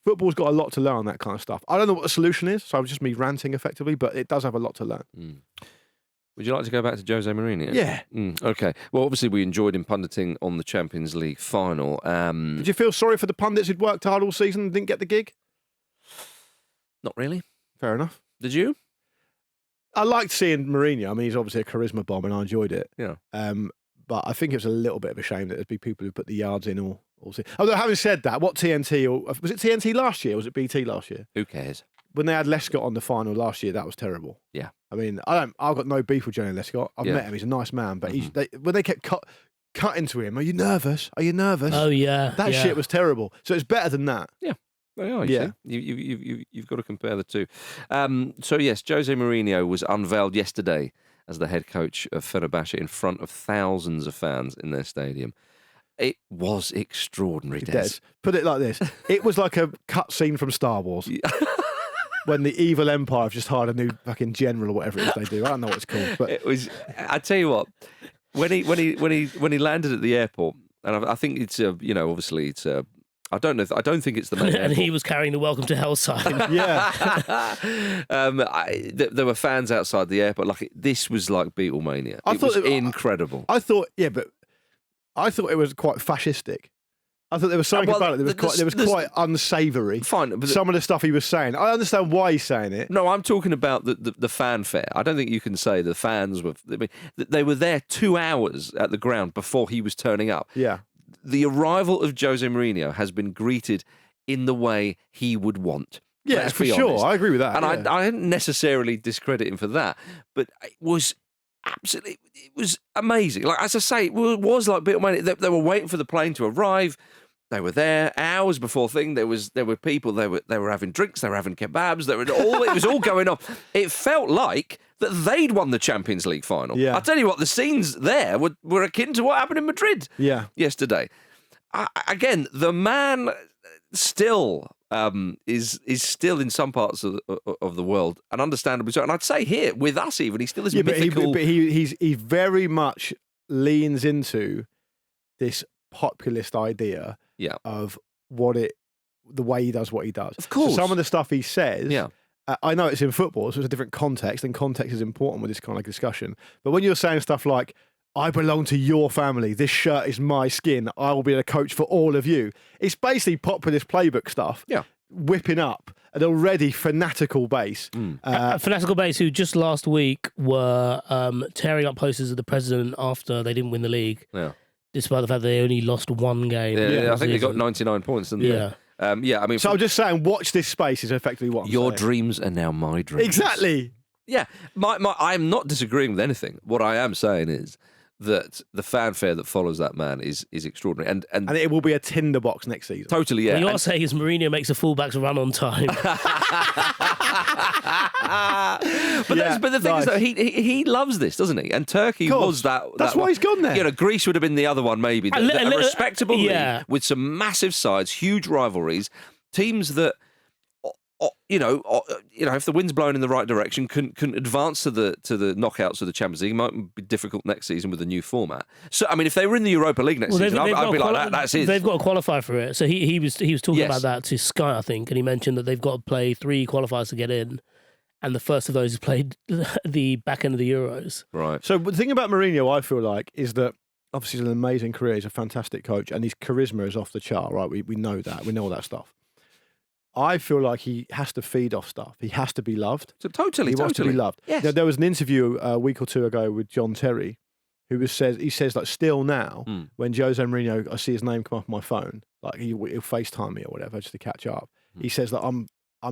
Football's got a lot to learn on that kind of stuff. I don't know what the solution is, so it's just me ranting effectively, but it does have a lot to learn. Would you like to go back to Jose Mourinho? Yeah. Okay. Well, obviously, we enjoyed him punditing on the Champions League final. Did you feel sorry for the pundits who'd worked hard all season and didn't get the gig? Not really. Fair enough. Did you? I liked seeing Mourinho. I mean, he's obviously a charisma bomb, and I enjoyed it. Yeah. But I think it was a little bit of a shame that there'd be people who put the yards in all season. Although, having said that, what TNT, or was it TNT last year or was it BT last year? Who cares? When they had Lescott on the final last year, that was terrible. Yeah. I mean, I've got no beef with Johnny Lescott. I've met him. He's a nice man. But when they kept cutting to him, are you nervous? Are you nervous? Oh, yeah. That shit was terrible. So it's better than that. Yeah. They are, you've got to compare the two. So, yes, Jose Mourinho was unveiled yesterday as the head coach of Fenerbahce in front of thousands of fans in their stadium. It was extraordinary, Des. Put it like this. It was like a cutscene from Star Wars. When the evil empire have just hired a new fucking general or whatever it is they do. I don't know what it's called. But it was. I tell you what, when he landed at the airport, and I think it's obviously it's I don't know. I don't think it's the main. And he was carrying the "Welcome to Hell" sign. There were fans outside the airport. This was like Beatlemania. It was incredible. I thought it was quite fascistic. I thought there was something about it that was quite unsavoury. Fine, but some of the stuff he was saying. I understand why he's saying it. No, I'm talking about the fanfare. I don't think you can say the fans were. I mean, they were there 2 hours at the ground before he was turning up. Yeah. The arrival of Jose Mourinho has been greeted in the way he would want. Yeah, for sure. I agree with that. And I didn't necessarily discredit him for that, but it was absolutely, it was amazing. Like, as I say, it was like Beatlemania. They were waiting for the plane to arrive. They were there hours before thing. There were people. They were having drinks. They were having kebabs. It was all going on. It felt like that they'd won the Champions League final. Yeah. I tell you what, the scenes there were akin to what happened in Madrid. Yesterday. Again, the man still is still in some parts of the world, and understandably so. And I'd say here with us, even he's still is mythical. But he very much leans into this populist idea of the way he does what he does. Of course, so some of the stuff he says. Yeah. I know it's in football, so it's a different context, and context is important with this kind of discussion. But when you're saying stuff like, I belong to your family, this shirt is my skin, I will be the coach for all of you, it's basically populist playbook stuff, whipping up an already fanatical base. A fanatical base who just last week were tearing up posters of the president after they didn't win the league, despite the fact that they only lost one game. I think they got 99 points, didn't they? I mean, so I'm just saying, watch this space is effectively what I'm your saying. dreams are now my dreams. Exactly. Yeah, I'm not disagreeing with anything. What I am saying is that the fanfare that follows that man is extraordinary, and it will be a tinderbox next season. Totally, yeah. What you are saying is Mourinho makes the fullbacks run on time. But the thing is, though, he loves this, doesn't he? And Turkey was that. That's why he's gone there. Greece would have been the other one, maybe. A respectable league with some massive sides, huge rivalries, teams that. If the wind's blowing in the right direction, can advance to the knockouts of the Champions League. It might be difficult next season with the new format. So, I mean, if they were in the Europa League next season, I'd be like, that's it. They've got to qualify for it. So he was talking about that to Sky, I think, and he mentioned that they've got to play 3 qualifiers to get in, and the first of those is played the back end of the Euros. Right. So the thing about Mourinho, I feel like, is that obviously he's an amazing career. He's a fantastic coach, and his charisma is off the chart. Right? We know that. We know all that stuff. I feel like he has to feed off stuff. He has to be loved. So totally, he wants to be loved. Yes. There was an interview a week or two ago with John Terry, who says like still now when Jose Mourinho, I see his name come off my phone, like he'll FaceTime me or whatever just to catch up. He says that I'm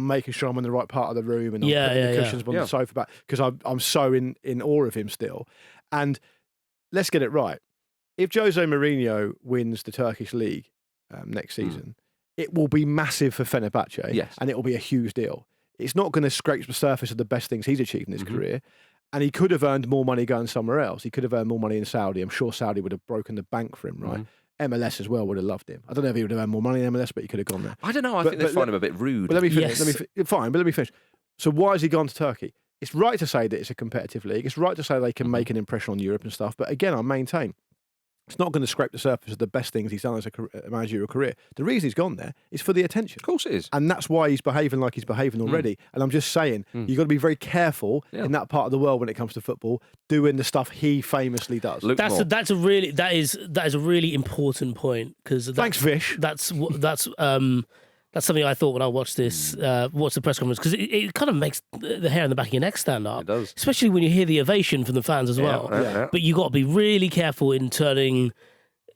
making sure I'm in the right part of the room and I'm putting the cushions on the sofa back because I'm so in awe of him still. And let's get it right. If Jose Mourinho wins the Turkish league next season. It will be massive for Fenerbahce, and it will be a huge deal. It's not going to scrape the surface of the best things he's achieved in his career, and he could have earned more money going somewhere else. He could have earned more money in Saudi. I'm sure Saudi would have broken the bank for him, right? MLS as well would have loved him. I don't know if he would have earned more money in MLS, but he could have gone there. I don't know. I think they find him a bit rude. But let me finish. Fine, but let me finish. So why has he gone to Turkey? It's right to say that it's a competitive league. It's right to say they can make an impression on Europe and stuff. But again, I maintain It's not going to scrape the surface of the best things he's done as a managerial career. The reason he's gone there is for the attention. Of course it is. And that's why he's behaving like he's behaving already. And I'm just saying, you've got to be very careful in that part of the world when it comes to football, doing the stuff he famously does. That is a really important point, because thanks, Vish. That's something I thought when I watched this, watched the press conference, because it kind of makes the hair on the back of your neck stand up. It does. Especially when you hear the ovation from the fans as well. Yeah. But you got to be really careful in turning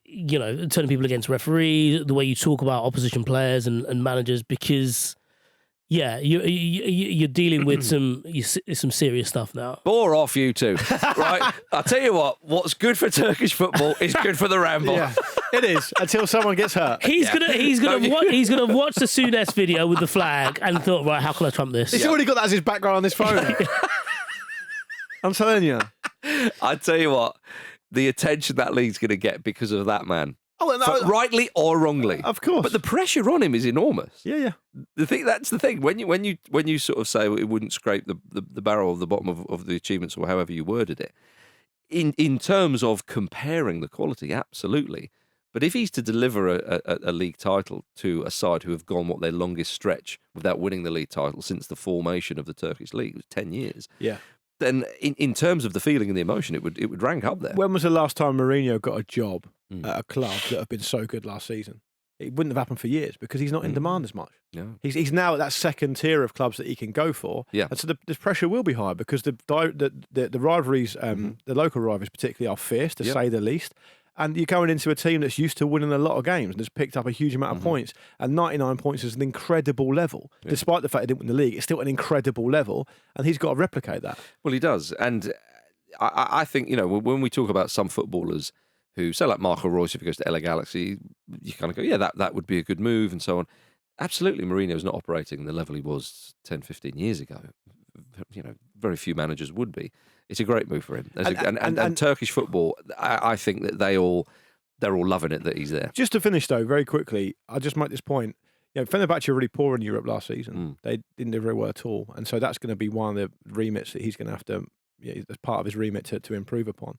people against referees, the way you talk about opposition players and managers, because you're dealing with some serious stuff now. Bore off, you two. Right, I'll tell you what's good for Turkish football is good for the Ramble. Yeah, it is, until someone gets hurt. He's gonna watch the Souness video with the flag and thought, right, how can I trump this? He's already got that as his background on his phone. I'm telling you. I tell you what, the attention that league's going to get because of that man. Oh, no, rightly or wrongly, of course. But the pressure on him is enormous. Yeah. That's the thing. When you sort of say it wouldn't scrape the barrel of the bottom of the achievements, or however you worded it, in terms of comparing the quality, absolutely. But if he's to deliver a league title to a side who have gone their longest stretch without winning the league title since the formation of the Turkish league, it was 10 years. Yeah. Then in terms of the feeling and the emotion, it would rank up there. When was the last time Mourinho got a job at a club that have been so good last season? It wouldn't have happened for years because he's not in demand as much. Yeah. He's now at that second tier of clubs that he can go for. Yeah. And so the pressure will be high because the rivalries, the local rivalries particularly, are fierce, to say the least. And you're going into a team that's used to winning a lot of games and has picked up a huge amount of points. And 99 points is an incredible level. Yeah. Despite the fact he didn't win the league, it's still an incredible level. And he's got to replicate that. Well, he does. And I think, when we talk about some footballers who, say like Marco Reus, if he goes to LA Galaxy, you kind of go, that would be a good move and so on. Absolutely, Mourinho's not operating the level he was 10, 15 years ago. Very few managers would be. It's a great move for him. And Turkish football, I think that they're all loving it that he's there. Just to finish, though, very quickly, I'll just make this point. Fenerbahce were really poor in Europe last season. They didn't do very well at all. And so that's going to be one of the remits that he's going to have to, as part of his remit to improve upon.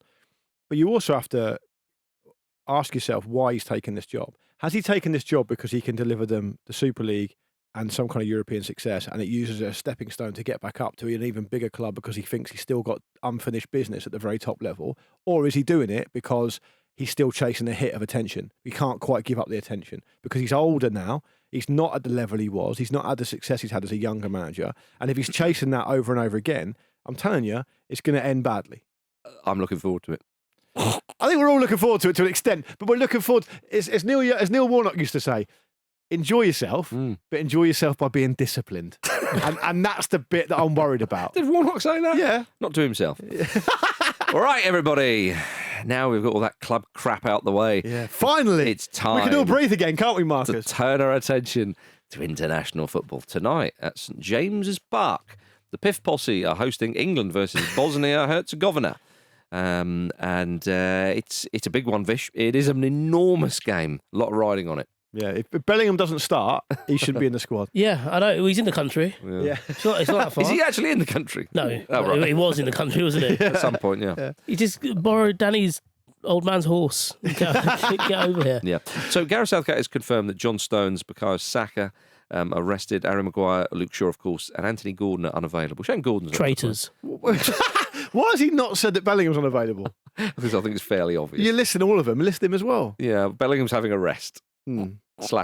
But you also have to ask yourself why he's taken this job. Has he taken this job because he can deliver them the Super League and some kind of European success, and it uses it as a stepping stone to get back up to an even bigger club because he thinks he's still got unfinished business at the very top level? Or is he doing it because he's still chasing a hit of attention? He can't quite give up the attention because he's older now. He's not at the level he was. He's not had the success he's had as a younger manager. And if he's chasing that over and over again, I'm telling you, it's going to end badly. I'm looking forward to it. I think we're all looking forward to it to an extent, but we're looking forward. As Neil Warnock used to say, enjoy yourself, but enjoy yourself by being disciplined. and that's the bit that I'm worried about. Did Warnock say that? Yeah. Not to himself. All right, everybody. Now we've got all that club crap out the way. Yeah. Finally. It's time. We can all breathe again, can't we, Marcus? To turn our attention to international football. Tonight at St James's Park, the PIF Posse are hosting England versus Bosnia-Herzegovina. It's a big one, Vish. It is an enormous game. A lot of riding on it. Yeah, if Bellingham doesn't start, he shouldn't be in the squad. Yeah, I know. He's in the country. Yeah. It's not that far. Is he actually in the country? No, right. He was in the country, wasn't he? At some point, yeah. He just borrowed Danny's old man's horse. Get over here. Yeah. So Gareth Southgate has confirmed that John Stones, Bukayo Saka are rested, Harry Maguire, Luke Shaw, of course, and Anthony Gordon are unavailable. Shane Gordon's traitors. Why has he not said that Bellingham's unavailable? Because I think it's fairly obvious. You listen to all of them. List him as well. Yeah, Bellingham's having a rest. /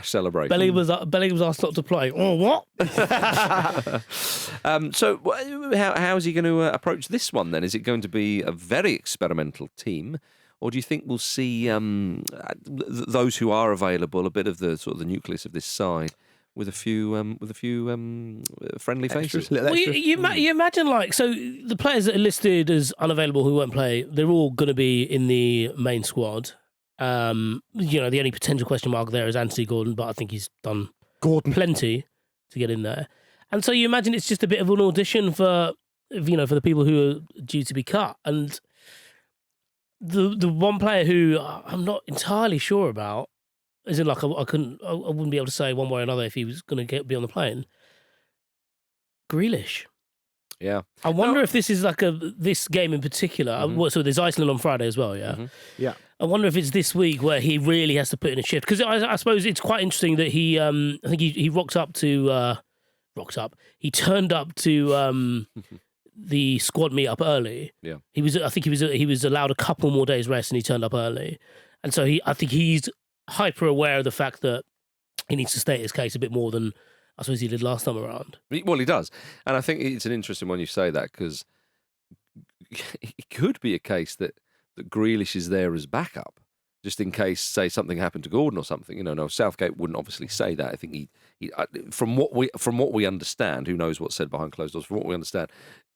celebration. Bellingham's asked not to play. Oh, what? So how is he going to approach this one then? Is it going to be a very experimental team, or do you think we'll see those who are available, a bit of the sort of the nucleus of this side, with a few friendly faces? Well, you imagine, like, so the players that are listed as unavailable who won't play, they're all going to be in the main squad. The only potential question mark there is Anthony Gordon, but I think he's done plenty to get in there. And so you imagine it's just a bit of an audition for the people who are due to be cut. And the one player who I'm not entirely sure about, as in, like, I wouldn't be able to say one way or another if he was going to be on the plane. Grealish. Yeah. I wonder if this is like this game in particular. So there's Iceland on Friday as well, yeah? Yeah. I wonder if it's this week where he really has to put in a shift. Because I suppose it's quite interesting that he, I think he he turned up to the squad meet up early. Yeah. I think he was allowed a couple more days rest and he turned up early. And so I think he's hyper aware of the fact that he needs to state his case a bit more than I suppose he did last time around. Well, he does. And I think it's an interesting one you say that, because it could be a case that Grealish is there as backup, just in case, say, something happened to Gordon or something. No, Southgate wouldn't obviously say that. I think he from what we understand, who knows what's said behind closed doors, from what we understand,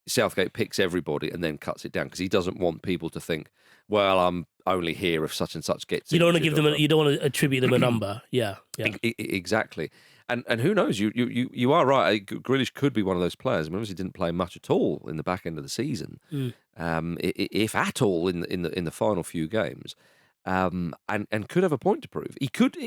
Southgate picks everybody and then cuts it down because he doesn't want people to think, well, I'm only here if such and such gets. You don't want to give them. You don't want to attribute them a number. Yeah. Exactly. And who knows? You are right. Grealish could be one of those players. I mean, obviously didn't play much at all in the back end of the season, if at all in the final few games, and could have a point to prove. He could,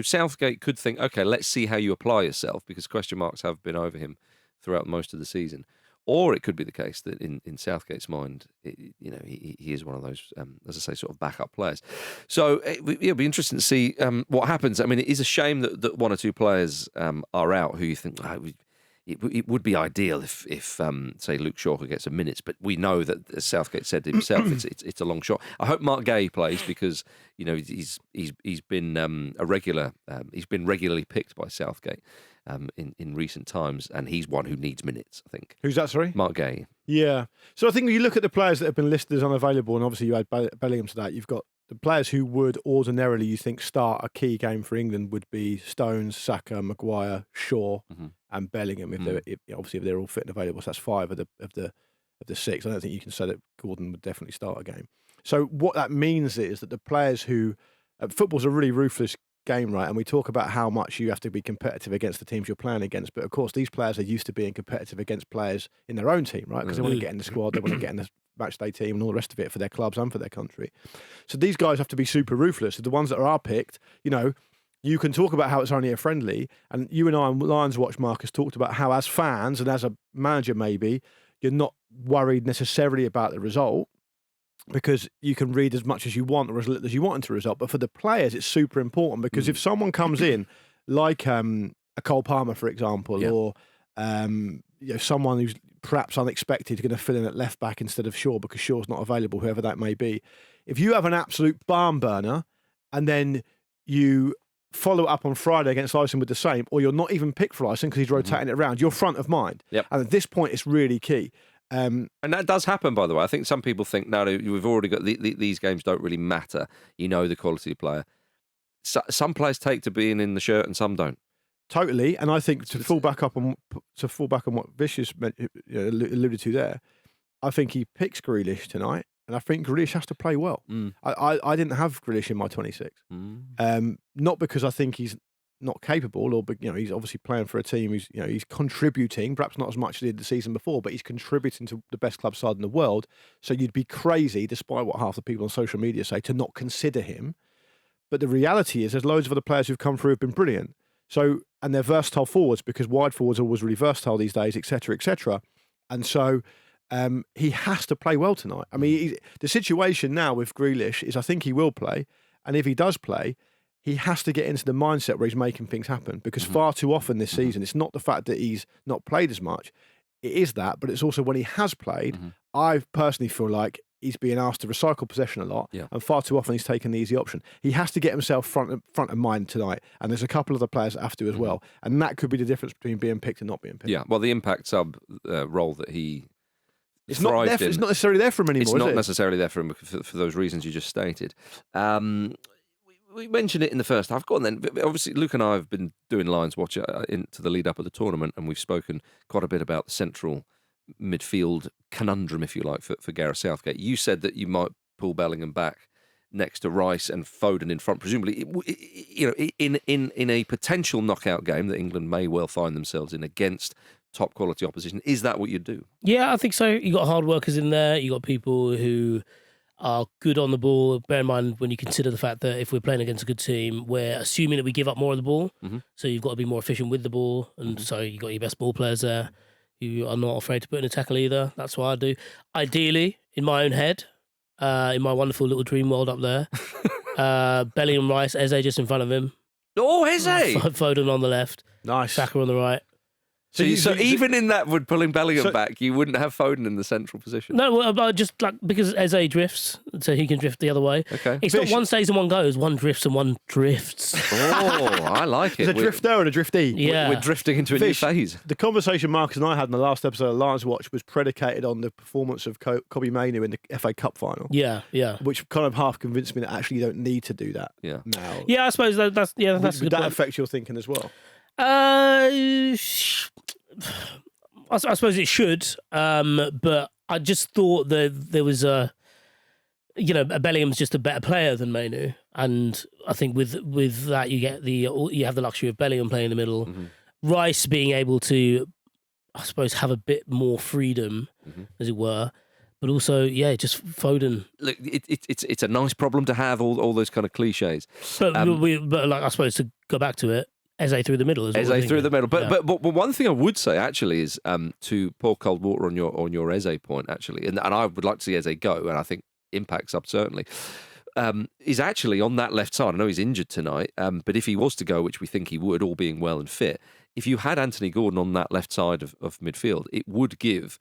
Southgate could think, okay, let's see how you apply yourself, because question marks have been over him throughout most of the season. Or it could be the case that in Southgate's mind, he is one of those, as I say, sort of backup players. So it'll be interesting to see what happens. I mean, it is a shame that one or two players are out who you think it would be ideal if say Luke Shaw could get some minutes. But we know that, as Southgate said himself, it's a long shot. I hope Mark Gay plays because he's been a regular. He's been regularly picked by Southgate. In recent times, and he's one who needs minutes, I think. Who's that, sorry? Mark Gay. Yeah. So I think when you look at the players that have been listed as unavailable, and obviously you add Bellingham to that, you've got the players who would ordinarily, you think, start a key game for England would be Stones, Saka, Maguire, Shaw, and Bellingham, if they're all fit and available. So that's 5 of the 6. I don't think you can say that Gordon would definitely start a game. So what that means is that the players who... football's a really ruthless game, right? And we talk about how much you have to be competitive against the teams you're playing against, but of course these players are used to being competitive against players in their own team, right? Because they want to get in the squad, they want to get in the match day team and all the rest of it for their clubs and for their country. So these guys have to be super ruthless. The ones that are picked, you can talk about how it's only a friendly, and you and I on Lions Watch, Marcus, talked about how as fans and as a manager maybe, you're not worried necessarily about the result, because you can read as much as you want or as little as you want into a result. But for the players, it's super important, because if someone comes in, like a Cole Palmer, for example, or someone who's perhaps unexpected, going to fill in at left back instead of Shaw because Shaw's not available, whoever that may be. If you have an absolute barn burner and then you follow up on Friday against Iceland with the same, or you're not even picked for Iceland because he's rotating it around, you're front of mind. Yep. And at this point, it's really key. And that does happen, by the way. I think some people think, no, we've already got these games don't really matter. The quality of player. Some players take to being in the shirt and some don't. Totally. And I think to fall back on what Vicious alluded to there, I think he picks Grealish tonight, and I think Grealish has to play well. I didn't have Grealish in my 26. Not because I think he's not capable, or he's obviously playing for a team who's he's contributing, perhaps not as much as he did the season before, but he's contributing to the best club side in the world. So you'd be crazy, despite what half the people on social media say, to not consider him. But the reality is, there's loads of other players who've come through who've been brilliant. So, and they're versatile forwards, because wide forwards are always really versatile these days, etc., etc. And so he has to play well tonight. I mean, the situation now with Grealish is, I think he will play, and if he does play, he has to get into the mindset where he's making things happen, because far too often this season, it's not the fact that he's not played as much. It is that, but it's also when he has played, I personally feel like he's being asked to recycle possession a lot, and far too often he's taken the easy option. He has to get himself front of mind tonight, and there's a couple of other players that have to as well, and that could be the difference between being picked and not being picked. Yeah, well, the impact sub role that he it's not necessarily there for him anymore. It's not necessarily there for him for those reasons you just stated. We mentioned it in the first half. Go on then. Obviously, Luke and I have been doing Lions Watch into the lead up of the tournament, and we've spoken quite a bit about the central midfield conundrum, if you like, for Gareth Southgate. You said that you might pull Bellingham back next to Rice and Foden in front, presumably, in a potential knockout game that England may well find themselves in against top quality opposition. Is that what you'd do? Yeah, I think so. You got hard workers in there. You got people who are good on the ball. Bear in mind, when you consider the fact that if we're playing against a good team, we're assuming that we give up more of the ball. So you've got to be more efficient with the ball. And so you've got your best ball players there. who are not afraid to put in a tackle either. That's what I do. Ideally, in my own head, in my wonderful little dream world up there, Bellingham, Rice, Eze just in front of him. Oh, Eze! Foden on the left. Nice. Saka on the right. So even in that, would pulling Bellingham back, you wouldn't have Foden in the central position? No, well, just like because Eze drifts, so he can drift the other way. Okay. It's not one stays and one goes, one drifts and one drifts. Oh, I like it. There's a drifter and a driftee. Yeah. We're drifting into a new phase. The conversation Marcus and I had in the last episode of Lions Watch was predicated on the performance of Kobbie Mainoo in the FA Cup final. Yeah. Which kind of half convinced me that actually you don't need to do that now. Yeah, I suppose that's a good Would that point. affect your thinking as well? I suppose it should, but I just thought that there was Bellingham's just a better player than Mainoo, and I think with that you have the luxury of Bellingham playing in the middle, Rice being able to, I suppose, have a bit more freedom, as it were. But also, just Foden. Look, it's a nice problem to have, all those kind of cliches. But I suppose to go back to it, Eze through the middle as well. Eze through the middle. But one thing I would say actually is to pour cold water on your Eze point actually, and I would like to see Eze go, and I think impact's up certainly. Is actually on that left side. I know he's injured tonight, but if he was to go, which we think he would, all being well and fit, if you had Anthony Gordon on that left side of midfield, it would give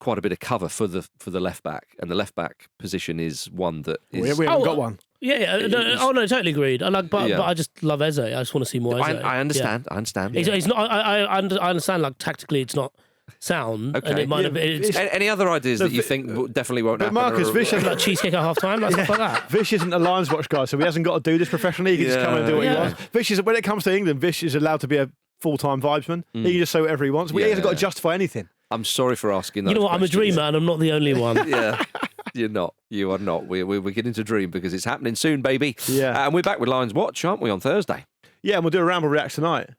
quite a bit of cover for the left back, and the left back position is one that is. We haven't got one. Yeah. No, totally agreed. But I just love Eze. I just want to see more Eze. I understand. Yeah. I understand. He's not. I understand. Like tactically, it's not sound. Okay. And it might have been. Any other ideas that you think definitely won't happen? Marcus, Vish Like cheesecake at half time, stuff like that. Vish isn't a Lions Watch guy, so he hasn't got to do this professionally. He can just come and do what he wants. Vish when it comes to England, Vish is allowed to be a full-time vibesman. He can just say whatever he wants. He hasn't got to justify anything. I'm sorry for asking that. You know what? I'm a dreamer, and I'm not the only one. Yeah. You're not. You are not. We're getting to dream because it's happening soon, baby. Yeah. And we're back with Lions Watch, aren't we, on Thursday? Yeah, and we'll do a Ramble React tonight.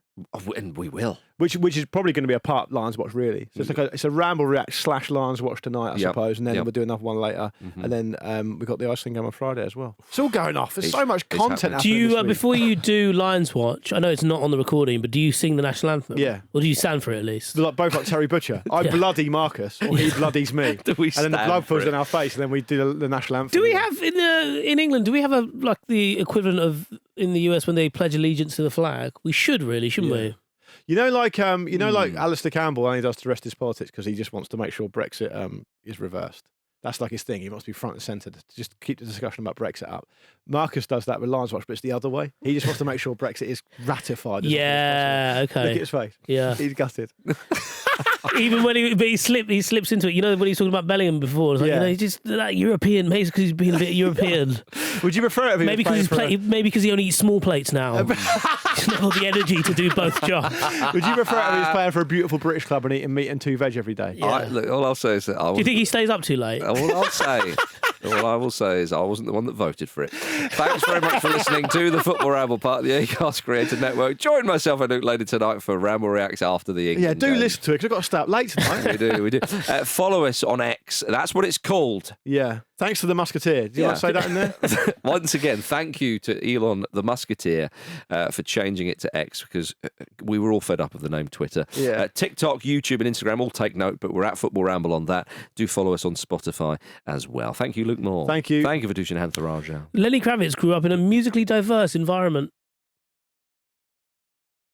And we will. Which is probably going to be a part Lions Watch, really. So it's a Ramble React / Lions Watch tonight, I suppose, and then we'll do another one later. And then we've got the Iceland game on Friday as well. It's all going off. There's so much content happening. Do you, this week. before you do Lions Watch, I know it's not on the recording, but do you sing the national anthem? Yeah. Or do you stand for it at least? Both like Terry Butcher. I bloody Marcus, or he bloodies me. Do we and then the blood falls in our face, and then we do the national anthem. Do we have in England? Do we have the equivalent of in the US when they pledge allegiance to the flag? We should really, shouldn't we? You know, like Alistair Campbell only does to rest his politics because he just wants to make sure Brexit is reversed. That's like his thing. He wants to be front and centre to just keep the discussion about Brexit up. Marcus does that with Lions Watch, but it's the other way. He just wants to make sure Brexit is ratified. Yeah, okay. Look at his face. Yeah, he's gutted. Even when he slips into it. You know when he was talking about Bellingham before, it's like, he's just that European. Maybe because he's being a bit European. Would you prefer it? If maybe because he only eats small plates now. He's not got the energy to do both jobs. Would you prefer it if he's playing for a beautiful British club and eating meat and 2 veg every day? Yeah. Look, all I'll say is that do you think he stays up too late? All I will say is I wasn't the one that voted for it. Thanks very much for listening to the Football Ramble, part of the Acast Creator Network. Join myself and Luke later tonight for Ramble Reacts after the England game. Listen to it because I've got to stay up late tonight. We do. Follow us on X. That's what it's called. Yeah. Thanks to the Musketeer. Did you want to say that in there? Once again, thank you to Elon the Musketeer for changing it to X because we were all fed up of the name Twitter. Yeah. TikTok, YouTube and Instagram all take note, but we're at Football Ramble on that. Do follow us on Spotify as well. Thank you, Luke Moore. Thank you. Thank you for Dushan Hantharaja. Lenny Kravitz grew up in a musically diverse environment.